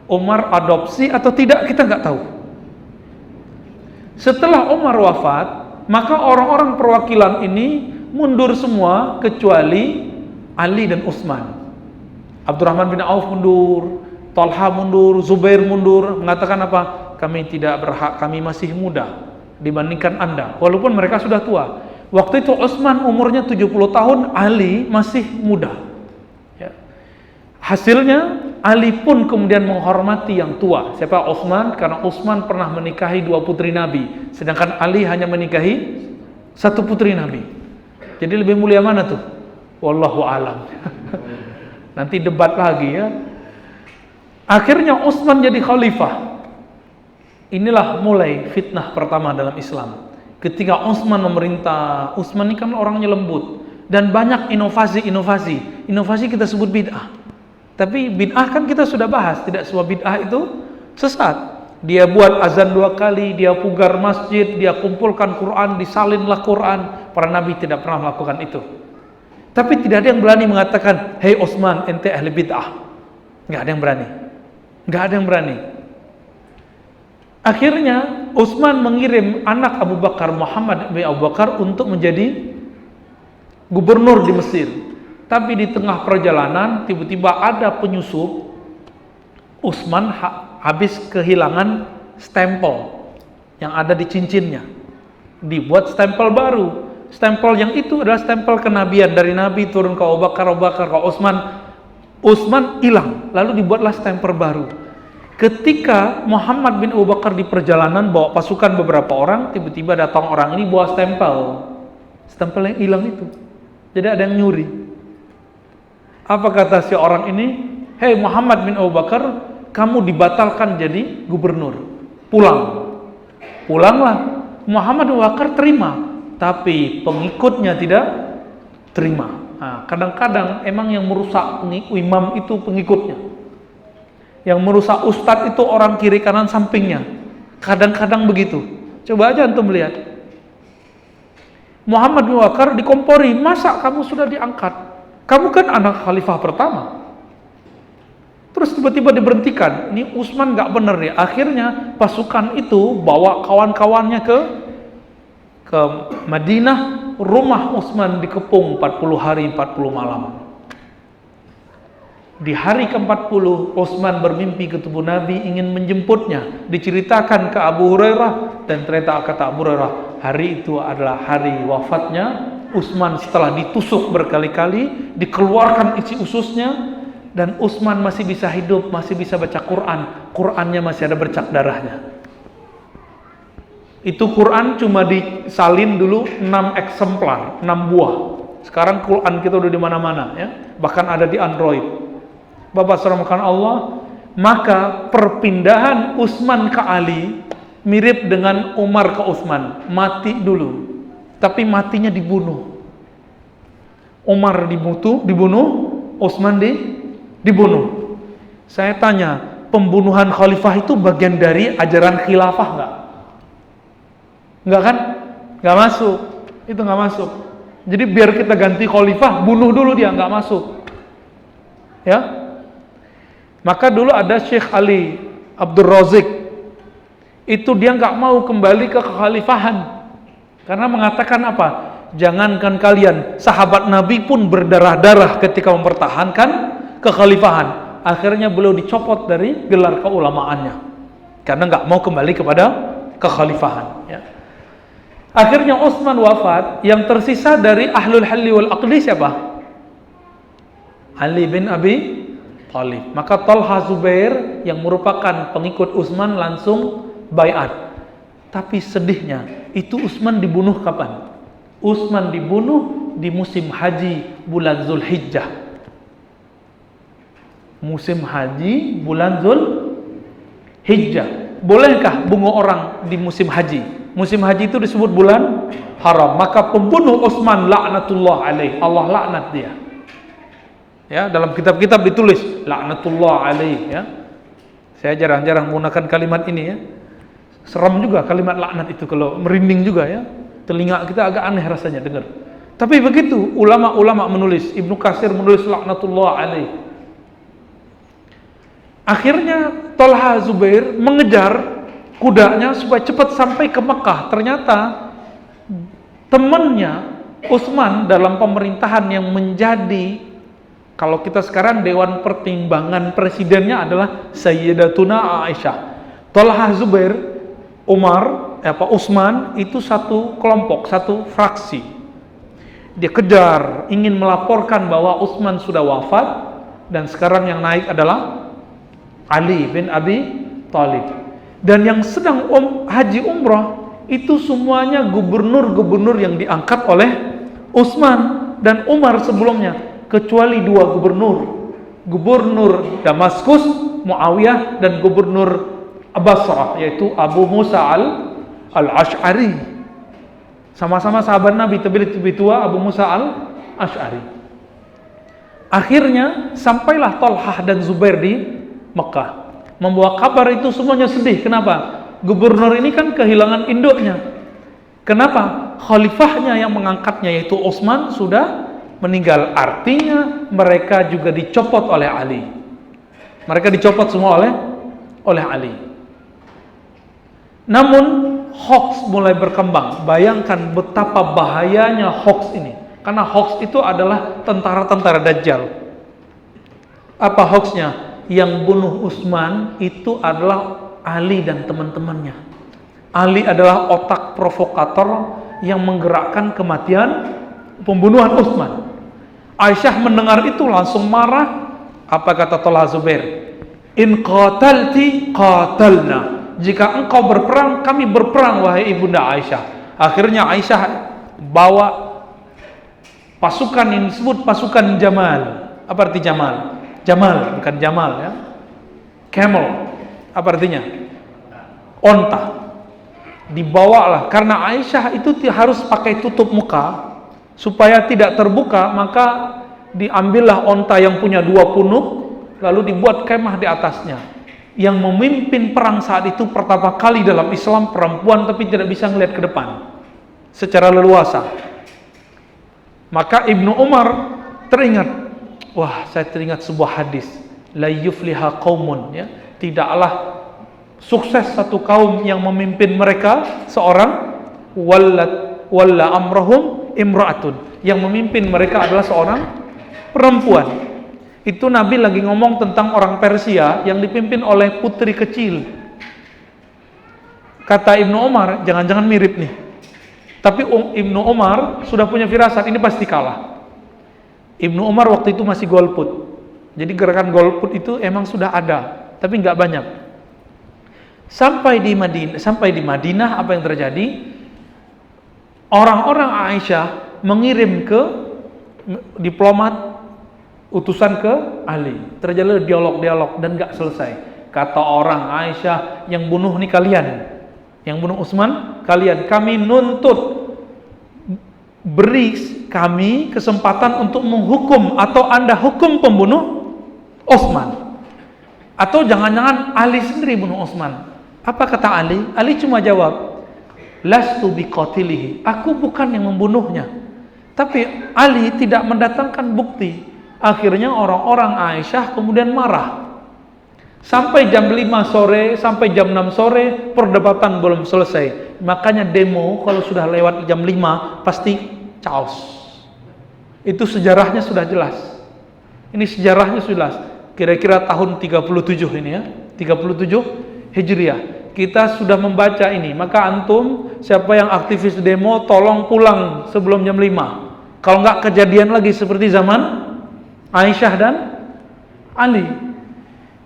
Umar adopsi atau tidak, kita nggak tahu. Setelah Umar wafat, maka orang-orang perwakilan ini mundur semua kecuali Ali dan Utsman. Abdurrahman bin Auf mundur, Talha mundur, Zubair mundur, mengatakan apa? Kami tidak berhak, kami masih muda dibandingkan Anda, walaupun mereka sudah tua. Waktu itu Utsman umurnya 70 tahun, Ali masih muda. Hasilnya Ali pun kemudian menghormati yang tua. Siapa? Utsman, karena Utsman pernah menikahi 2 putri Nabi, sedangkan Ali hanya menikahi 1 putri Nabi. Jadi lebih mulia mana tuh? Wallahu alam. Nanti debat lagi ya. Akhirnya Utsman jadi khalifah. Inilah mulai fitnah pertama dalam Islam. Ketika Utsman memerintah, Utsman ini kan orangnya lembut dan banyak inovasi. Inovasi kita sebut bid'ah. Tapi bid'ah kan kita sudah bahas, tidak semua bid'ah itu Sesat. Dia buat azan 2 kali, dia pugar masjid, dia kumpulkan Quran, disalinlah Quran. Para nabi tidak pernah melakukan itu. Tapi tidak ada yang berani mengatakan, "Hei Utsman, ente ahli bid'ah." Nggak ada yang berani. Nggak ada yang berani. Akhirnya Utsman mengirim anak Abu Bakar, Muhammad bin Abu Bakar, untuk menjadi gubernur di Mesir. Tapi di tengah perjalanan tiba-tiba ada penyusup. Utsman habis kehilangan stempel yang ada di cincinnya. Dibuat stempel baru. Stempel yang itu adalah stempel kenabian, dari Nabi turun ke Abu Bakar, Abu Bakar ke Utsman. Utsman hilang, lalu dibuatlah stempel baru. Ketika Muhammad bin Abu Bakar di perjalanan bawa pasukan beberapa orang, tiba-tiba datang orang ini bawa stempel yang hilang itu. Jadi ada yang nyuri. Apa kata si orang ini? "Hei Muhammad bin Abu Bakar, kamu dibatalkan jadi gubernur. Pulanglah." Muhammad bin Abu Bakar terima, tapi pengikutnya tidak terima. Nah, kadang-kadang emang yang merusak imam itu pengikutnya. Yang merusak ustadz itu orang kiri kanan sampingnya. Kadang-kadang begitu. Coba aja antum lihat. Muhammad bin Abu Bakar dikompori, "Masa kamu sudah diangkat? Kamu kan anak khalifah pertama." Terus tiba-tiba diberhentikan. Ini Utsman nggak bener ya. Akhirnya pasukan itu bawa kawan-kawannya ke Madinah. Rumah Utsman dikepung 40 hari 40 malam. Di hari ke-40 Utsman bermimpi ketemu Nabi, ingin menjemputnya. Diceritakan ke Abu Hurairah, dan ternyata kata Abu Hurairah, hari itu adalah hari wafatnya Utsman setelah ditusuk berkali-kali, dikeluarkan isi ususnya, dan Utsman masih bisa hidup, masih bisa baca Quran. Qurannya masih ada bercak darahnya. Itu Quran cuma disalin dulu 6 eksemplar, 6 buah. Sekarang Quran kita udah di mana-mana ya, bahkan ada di Android. Bapak saudara Allah, maka perpindahan Utsman ke Ali mirip dengan Umar ke Utsman, mati dulu. Tapi matinya dibunuh. Umar dibunuh, Utsman dibunuh. Saya tanya, pembunuhan khalifah itu bagian dari ajaran khilafah enggak? Enggak kan? Enggak masuk. Itu enggak masuk. Jadi biar kita ganti khalifah, bunuh dulu dia, enggak masuk. Ya. Maka dulu ada Syekh Ali Abdul Razik. Itu dia enggak mau kembali ke kekhalifahan. Karena mengatakan apa? Jangankan kalian, sahabat Nabi pun berdarah-darah ketika mempertahankan kekhalifahan. Akhirnya beliau dicopot dari gelar keulamaannya. Karena enggak mau kembali kepada kekhalifahan, ya. Akhirnya Utsman wafat, yang tersisa dari ahlul halli wal aqdi siapa? Ali bin Abi Thalib. Maka Talha Zubair yang merupakan pengikut Utsman langsung baiat. Tapi sedihnya, itu Utsman dibunuh kapan? Utsman dibunuh di musim haji bulan Zulhijjah. Musim haji bulan Zulhijjah. Bolehkah bunuh orang di musim haji? Musim haji itu disebut bulan haram. Maka pembunuh Utsman laknatullah alaih, Allah laknat dia. Ya, dalam kitab-kitab ditulis laknatullah alaih, ya. Saya jarang-jarang menggunakan kalimat ini ya. Seram juga kalimat laknat itu, kalau merinding juga ya. Telinga kita agak aneh rasanya dengar. Tapi begitu ulama-ulama menulis, Ibnu Katsir menulis laknatullah alaih. Akhirnya Talha Zubair mengejar kudanya supaya cepat sampai ke Mekah. Ternyata temannya Utsman dalam pemerintahan yang menjadi, kalau kita sekarang Dewan Pertimbangan Presidennya adalah Sayyidatuna Aisyah. Talha Zubair, Utsman itu satu kelompok, satu fraksi. Dia kejar, ingin melaporkan bahwa Utsman sudah wafat dan sekarang yang naik adalah Ali bin Abi Thalib. Dan yang sedang haji umrah itu semuanya gubernur-gubernur yang diangkat oleh Utsman dan Umar sebelumnya, kecuali 2 gubernur Damaskus, Muawiyah, dan gubernur Basrah, yaitu Abu Musa al-Ash'ari. Sama-sama sahabat Nabi, tapi lebih tua Abu Musa al-Ash'ari. Akhirnya sampailah Talhah dan Zubair di Mekah. Membawa kabar itu semuanya sedih. Kenapa? Gubernur ini kan kehilangan induknya. Kenapa? Khalifahnya yang mengangkatnya yaitu Utsman sudah meninggal. Artinya mereka juga dicopot oleh Ali. Mereka dicopot semua oleh Ali. Namun hoax mulai berkembang. Bayangkan betapa bahayanya hoax ini. Karena hoax itu adalah tentara-tentara Dajjal. Apa hoaxnya? Yang bunuh Utsman itu adalah Ali dan teman-temannya. Ali adalah otak provokator yang menggerakkan kematian pembunuhan Utsman. Aisyah mendengar itu langsung marah. Apa kata Thalha Zubair? In qatalti qatalna. Jika engkau berperang, kami berperang wahai ibunda Aisyah. Akhirnya Aisyah bawa pasukan yang disebut pasukan Jamal. Apa arti Jamal? Jamal, bukan Jamal ya. Camel. Apa artinya? Onta. Dibawalah karena Aisyah itu harus pakai tutup muka supaya tidak terbuka, maka diambillah onta yang punya 2 punuk lalu dibuat kemah di atasnya. Yang memimpin perang saat itu pertama kali dalam Islam perempuan tapi tidak bisa melihat ke depan secara leluasa. Maka Ibnu Umar teringat, wah, saya teringat sebuah hadis, la yufliha qaumun, ya, tidaklah sukses satu kaum yang memimpin mereka seorang walla amrahum imra'atun, yang memimpin mereka adalah seorang perempuan. Itu Nabi lagi ngomong tentang orang Persia yang dipimpin oleh putri kecil. Kata Ibnu Umar, jangan-jangan mirip nih. Tapi Ibnu Umar sudah punya firasat, ini pasti kalah. Ibnu Umar waktu itu masih golput. Jadi gerakan golput itu emang sudah ada, tapi nggak banyak. Sampai di Madinah apa yang terjadi? Orang-orang Aisyah mengirim ke diplomat, utusan ke Ali. Terjadi dialog-dialog dan nggak selesai. Kata orang Aisyah, yang bunuh nih kalian, yang bunuh Utsman kalian. Kami nuntut, beri kami kesempatan untuk menghukum, atau Anda hukum pembunuh Utsman, atau jangan-jangan Ali sendiri bunuh Utsman. Apa kata Ali? Ali cuma jawab, lastu biqatilihi, aku bukan yang membunuhnya. Tapi Ali tidak mendatangkan bukti. Akhirnya orang-orang Aisyah kemudian marah. Sampai jam 5 sore, sampai jam 6 sore perdebatan belum selesai. Makanya demo kalau sudah lewat jam 5 pasti chaos. Itu sejarahnya sudah jelas. Ini sejarahnya sudah jelas. Kira-kira tahun 37 ini ya, 37 Hijriah. Kita sudah membaca ini. Maka antum, siapa yang aktivis demo, tolong pulang sebelum jam 5. Kalau nggak kejadian lagi seperti zaman Aisyah dan Ali.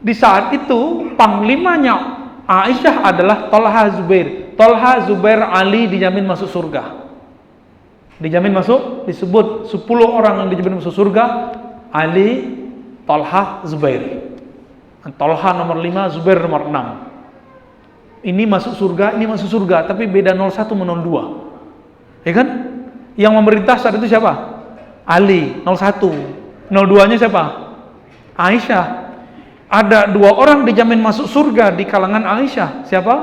Di saat itu panglimanya Aisyah adalah Thalha Zubair. Thalha, Zubair, Ali dijamin masuk surga. Dijamin masuk, disebut 10 orang yang dijamin masuk surga. Ali, Thalha, Zubair. Thalha nomor 5, Zubair nomor 6. Ini masuk surga, ini masuk surga, tapi beda 01 sama 02. Ya kan? Yang memerintah saat itu siapa? Ali, 01. 02-nya siapa? Aisyah. Ada 2 orang dijamin masuk surga di kalangan Aisyah. Siapa?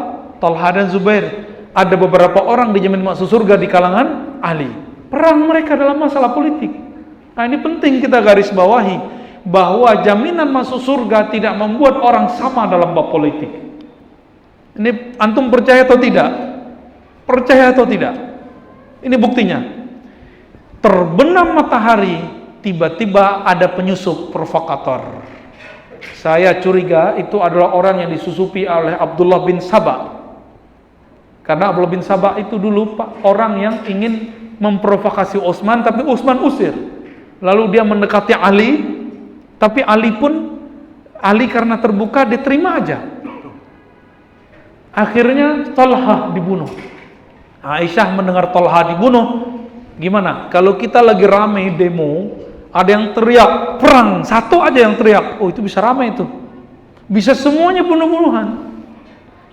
Thalha dan Zubair. Ada beberapa orang dijamin masuk surga di kalangan Ali. Perang mereka dalam masalah politik. Nah, ini penting kita garis bawahi, bahwa jaminan masuk surga tidak membuat orang sama dalam bab politik. Ini antum percaya atau tidak? Percaya atau tidak? Ini buktinya. Terbenam matahari, tiba-tiba ada penyusup provokator. Saya curiga itu adalah orang yang disusupi oleh Abdullah bin Sabah. Karena Abdullah bin Sabah itu dulu orang yang ingin memprovokasi Utsman, tapi Utsman usir. Lalu dia mendekati Ali, tapi Ali karena terbuka diterima aja. Akhirnya Thalha dibunuh. Aisyah mendengar Thalha dibunuh. Gimana? Kalau kita lagi rame demo, ada yang teriak perang, satu aja yang teriak, oh itu bisa ramai itu. Bisa semuanya bunuh-bunuhan.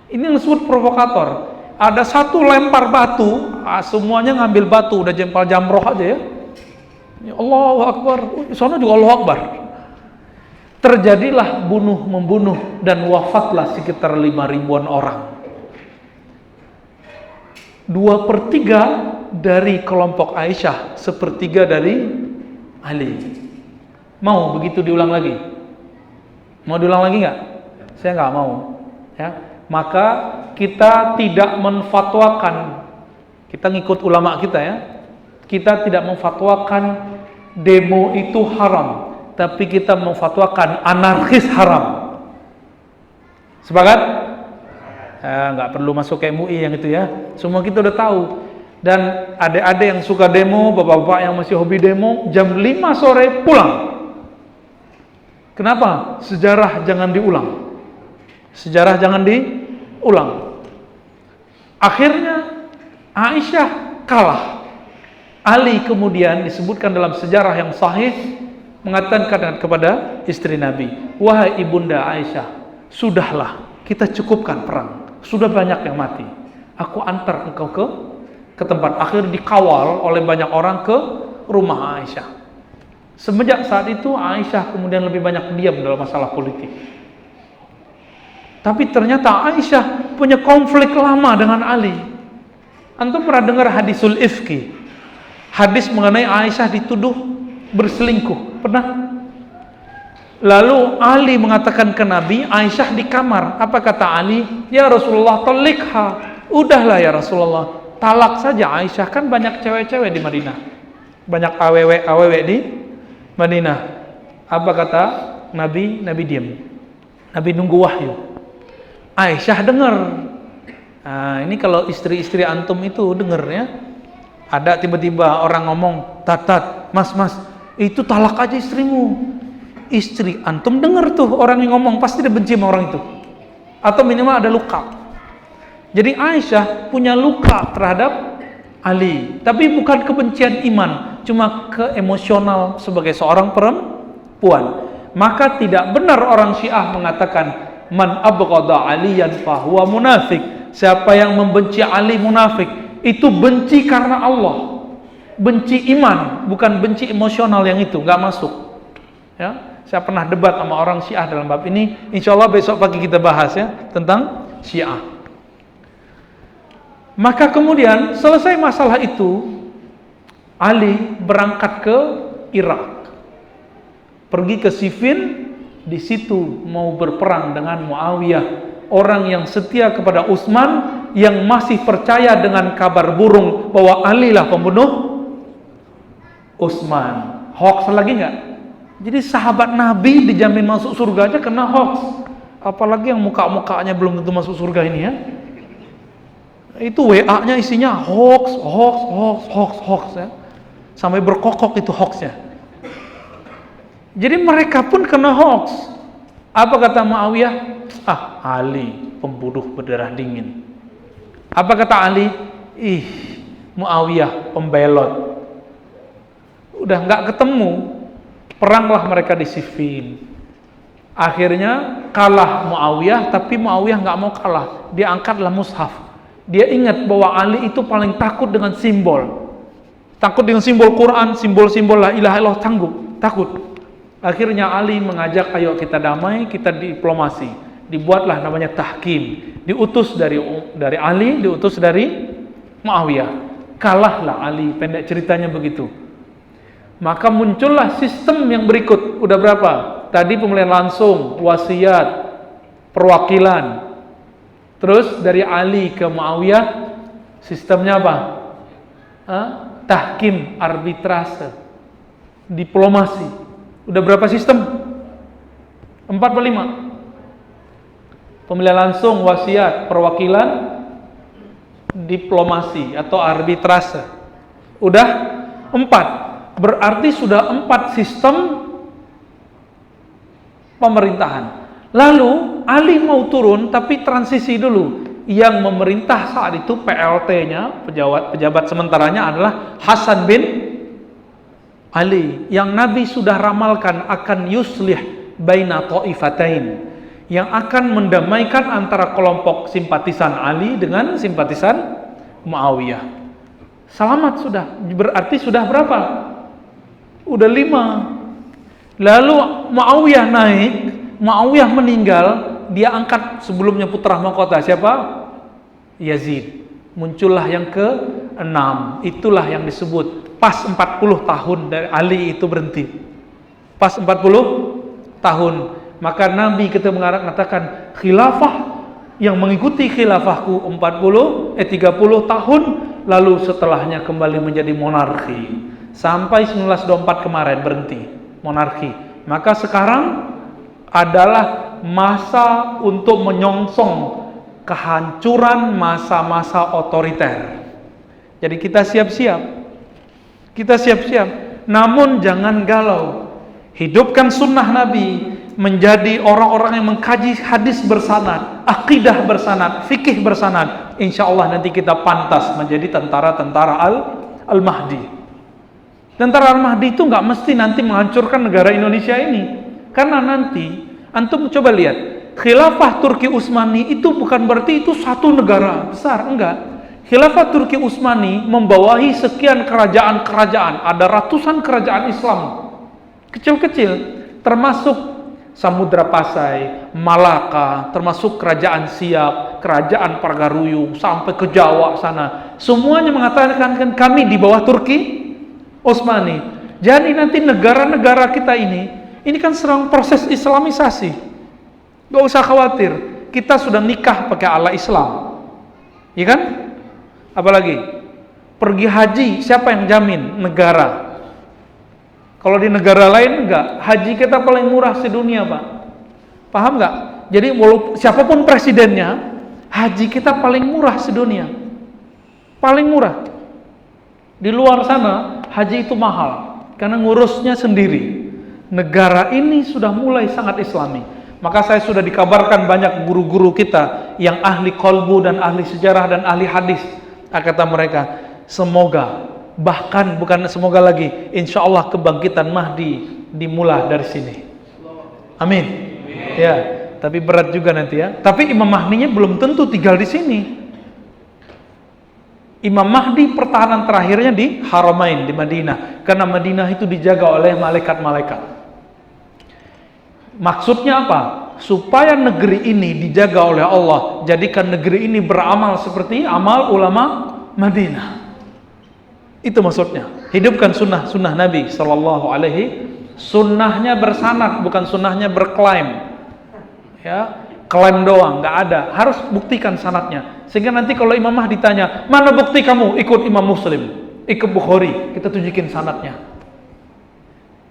Ini yang disebut provokator. Ada satu lempar batu, semuanya ngambil batu, udah jempal jamroh aja ya. Ya Allahu Akbar. Soalnya juga Allahu Akbar. terjadilah bunuh-membunuh dan wafatlah sekitar 5.000-an orang. 2/3 dari kelompok Aisyah, 1/3 dari Ali. Mau begitu diulang lagi? Mau diulang lagi nggak? Saya nggak mau. Ya, maka kita tidak menfatwakan. Kita ngikut ulama kita ya. Kita tidak menfatwakan demo itu haram, tapi kita memfatwakan anarkis haram. Sepakat? Nggak perlu masuk ke MUI yang itu ya. Semua kita udah tahu. Dan adik-adik yang suka demo, bapak-bapak yang masih hobi demo, jam 5 sore pulang. Kenapa? Sejarah jangan diulang. Sejarah jangan diulang. Akhirnya Aisyah kalah. Ali kemudian disebutkan dalam sejarah yang sahih mengatakan kepada istri Nabi, "Wahai ibunda Aisyah, sudahlah, kita cukupkan perang. Sudah banyak yang mati. Aku antar engkau ke tempat." Akhir dikawal oleh banyak orang ke rumah Aisyah. Semenjak saat itu Aisyah kemudian lebih banyak diam dalam masalah politik. Tapi ternyata Aisyah punya konflik lama dengan Ali. Antum pernah dengar hadisul ifki? Hadis mengenai Aisyah dituduh berselingkuh. Pernah? Lalu Ali mengatakan ke Nabi, Aisyah di kamar. Apa kata Ali? Ya Rasulullah, talikha. Udahlah ya Rasulullah, talak saja Aisyah. Kan banyak cewek-cewek di Madinah. Banyak aww di Madinah. Apa kata Nabi? Nabi diam. Nabi nunggu wahyu. Aisyah dengar. Nah, ini kalau istri-istri antum itu dengar ya. Ada tiba-tiba orang ngomong, tat, mas, itu talak aja istrimu. Istri antum dengar tuh orang yang ngomong, pasti dia benci sama orang itu. Atau minimal ada luka. Jadi Aisyah punya luka terhadap Ali. Tapi bukan kebencian iman, cuma ke emosional sebagai seorang perempuan. Maka tidak benar orang Syiah mengatakan, man abghada aliyan fahuwa munafik. Siapa yang membenci Ali munafik. Itu benci karena Allah, benci iman, bukan benci emosional yang itu, nggak masuk. Ya, saya pernah debat sama orang Syiah dalam bab ini. Insya Allah besok pagi kita bahas ya tentang Syiah. Maka kemudian selesai masalah itu, Ali berangkat ke Irak, pergi ke Siffin, di situ mau berperang dengan Muawiyah. Orang yang setia kepada Utsman, yang masih percaya dengan kabar burung bahwa Ali lah pembunuh Utsman. Hoax lagi nggak? Jadi sahabat Nabi dijamin masuk surga aja kena hoax. Apalagi yang muka-mukanya belum tentu masuk surga ini ya. Itu WA-nya isinya hoax ya. Sampai berkokok itu hoaxnya. Jadi mereka pun kena hoax. Apa kata Muawiyah? Ali pembunuh berdarah dingin. Apa kata Ali? Muawiyah pembelot. Udah nggak ketemu. Peranglah mereka di Siffin. Akhirnya kalah Muawiyah, tapi Muawiyah nggak mau kalah. Dia angkatlah mushaf. Dia ingat bahwa Ali itu paling takut dengan simbol. Takut dengan simbol Quran, simbol-simbol la ilaha illallah, takut. Akhirnya Ali mengajak, ayo kita damai, kita diplomasi. Dibuatlah namanya tahkim. Diutus dari Ali, diutus dari Muawiyah. Kalahlah Ali, pendek ceritanya begitu. Maka muncullah sistem yang berikut. Udah berapa? Tadi pemilihan langsung, wasiat, perwakilan. Terus dari Ali ke Muawiyah, sistemnya apa? Tahkim, arbitrase, diplomasi. Udah berapa sistem? 4 atau 5? Pemilihan langsung, wasiat, perwakilan, diplomasi atau arbitrase. Udah 4. Berarti sudah 4 sistem pemerintahan. Lalu Ali mau turun tapi transisi dulu. Yang memerintah saat itu PLT-nya, pejabat sementaranya adalah Hasan bin Ali. Yang Nabi sudah ramalkan akan yuslih baina ta'ifatain. Yang akan mendamaikan antara kelompok simpatisan Ali dengan simpatisan Muawiyah. Selamat sudah. Berarti sudah berapa? Udah 5. Lalu Muawiyah naik, Muawiyah meninggal, dia angkat sebelumnya putra mahkota siapa? Yazid. Muncullah yang ke-6. Itulah yang disebut pas 40 tahun dari Ali itu berhenti. Pas 40 tahun. Maka Nabi kita mengatakan khilafah yang mengikuti khilafahku 30 tahun, lalu setelahnya kembali menjadi monarki. Sampai 1924 kemarin berhenti monarki. Maka sekarang adalah masa untuk menyongsong kehancuran masa-masa otoriter. Jadi kita siap-siap. Kita siap-siap. Namun jangan galau. Hidupkan sunnah Nabi. Menjadi orang-orang yang mengkaji hadis bersanad, akidah bersanad, fikih bersanad. Insya Allah nanti kita pantas menjadi tentara-tentara Al-Mahdi. Tentara Al-Mahdi itu nggak mesti nanti menghancurkan negara Indonesia ini. Karena nanti, antum coba lihat, khilafah Turki Utsmani itu bukan berarti itu satu negara besar, enggak. Khilafah Turki Utsmani membawahi sekian kerajaan-kerajaan, ada ratusan kerajaan Islam kecil-kecil, termasuk Samudra Pasai, Malaka, termasuk kerajaan Siak, kerajaan Pargaruyung, sampai ke Jawa sana. Semuanya mengatakan kan kami di bawah Turki Utsmani. Jadi nanti negara-negara kita ini kan sedang proses islamisasi. Gak usah khawatir, kita sudah nikah pakai ala Islam, ya kan? Apalagi pergi haji, siapa yang jamin? Negara. Kalau di negara lain enggak, haji kita paling murah sedunia, Pak. Paham enggak? Jadi walaupun siapapun presidennya, haji kita paling murah sedunia. Paling murah. Di luar sana, haji itu mahal karena ngurusnya sendiri. Negara ini sudah mulai sangat Islami. Maka saya sudah dikabarkan banyak guru-guru kita yang ahli qalbu dan ahli sejarah dan ahli hadis. Kata mereka, semoga, bahkan bukan semoga lagi, insya Allah kebangkitan Mahdi dimulai dari sini. Amin. Ya, tapi berat juga nanti ya. Tapi Imam Mahdinya belum tentu tinggal di sini. Imam Mahdi pertahanan terakhirnya di Haramain di Madinah, karena Madinah itu dijaga oleh malaikat-malaikat. Maksudnya apa? Supaya negeri ini dijaga oleh Allah, jadikan negeri ini beramal seperti amal ulama Madinah. Itu maksudnya. Hidupkan sunnah Nabi Sallallahu Alaihi. Sunnahnya bersanad, bukan sunnahnya berklaim. Ya, klaim doang, nggak ada. Harus buktikan sanadnya. Sehingga nanti kalau Imam Mahdi ditanya, mana bukti kamu ikut Imam Muslim, ikut Bukhari, kita tunjukin sanadnya.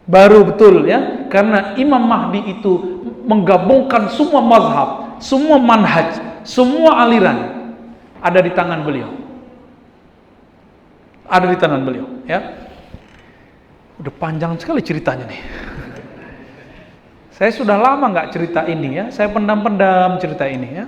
Baru betul ya, karena Imam Mahdi itu menggabungkan semua mazhab, semua manhaj, semua aliran ada di tangan beliau. Ada di tangan beliau, ya. Udah panjang sekali ceritanya nih. Saya sudah lama nggak cerita ini ya. Saya pendam-pendam cerita ini ya.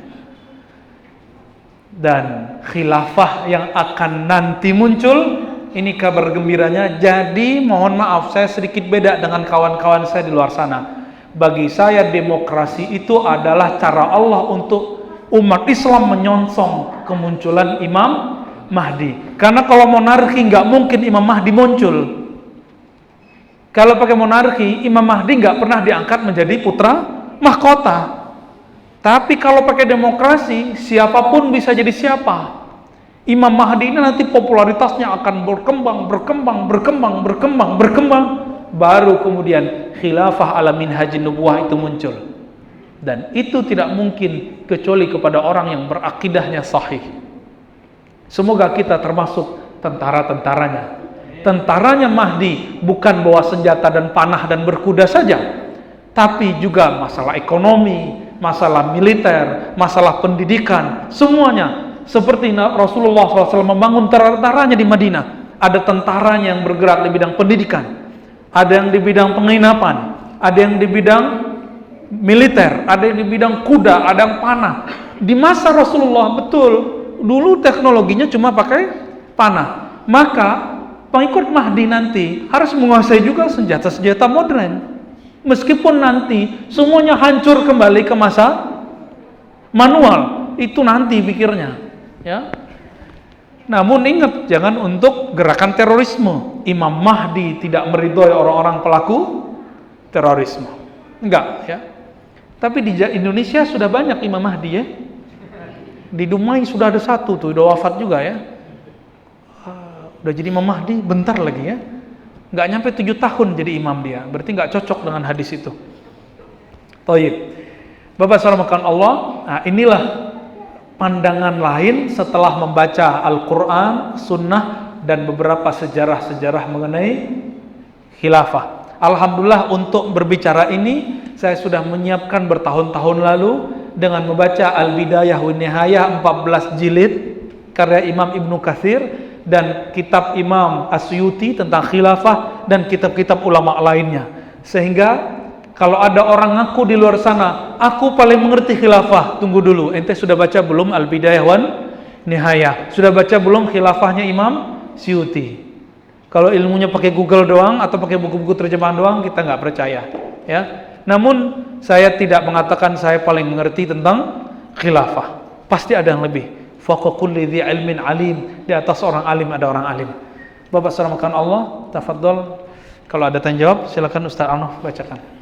Dan khilafah yang akan nanti muncul, ini kabar gembiranya. Jadi mohon maaf, saya sedikit beda dengan kawan-kawan saya di luar sana. Bagi saya demokrasi itu adalah cara Allah untuk umat Islam menyongsong kemunculan Imam Mahdi. Karena kalau monarki nggak mungkin Imam Mahdi muncul. Kalau pakai monarki, Imam Mahdi nggak pernah diangkat menjadi putra mahkota. Tapi kalau pakai demokrasi, siapapun bisa jadi siapa. Imam Mahdi ini nanti popularitasnya akan berkembang. Baru kemudian khilafah ala minhajin nubuwah itu muncul. Dan itu tidak mungkin kecuali kepada orang yang berakidahnya sahih. Semoga kita termasuk tentara-tentaranya. Tentaranya Mahdi bukan bawa senjata dan panah dan berkuda saja, tapi juga masalah ekonomi, masalah militer, masalah pendidikan, semuanya. Seperti Rasulullah SAW membangun tentaranya di Madinah. Ada tentaranya yang bergerak di bidang pendidikan, ada yang di bidang penginapan, ada yang di bidang militer, ada yang di bidang kuda, ada yang panah. Di masa Rasulullah betul, dulu teknologinya cuma pakai panah. Maka pengikut Mahdi nanti harus menguasai juga senjata-senjata modern. Meskipun nanti semuanya hancur kembali ke masa manual, itu nanti pikirnya, ya. Namun ingat, jangan untuk gerakan terorisme. Imam Mahdi tidak meridhoi orang-orang pelaku terorisme. Enggak ya. Tapi di Indonesia sudah banyak Imam Mahdi ya. Di Dumai sudah ada satu tuh, udah wafat juga ya. Udah jadi Imam Mahdi bentar lagi ya. Nggak nyampe 7 tahun jadi imam dia. Berarti nggak cocok dengan hadis itu. Taib. Bapak saudara Allah, nah inilah pandangan lain setelah membaca Al-Quran, Sunnah, dan beberapa sejarah-sejarah mengenai khilafah. Alhamdulillah untuk berbicara ini saya sudah menyiapkan bertahun-tahun lalu dengan membaca Al-Bidayah wa Nihayah 14 jilid karya Imam Ibnu Katsir dan kitab Imam Asyuti tentang khilafah dan kitab-kitab ulama lainnya. Sehingga kalau ada orang ngaku di luar sana, aku paling mengerti khilafah, tunggu dulu, ente sudah baca belum Al-Bidayah wan Nihayah? Sudah baca belum khilafahnya Imam Syuuti? Kalau ilmunya pakai Google doang atau pakai buku-buku terjemahan doang, kita nggak percaya. Ya. Namun saya tidak mengatakan saya paling mengerti tentang khilafah. Pasti ada yang lebih. Fawqa kulli dzi ilmin alim. Di atas orang alim ada orang alim. Bapak saudara Allah, tafadhol. Kalau ada tanya jawab, silakan Ustaz Arnof bacakan.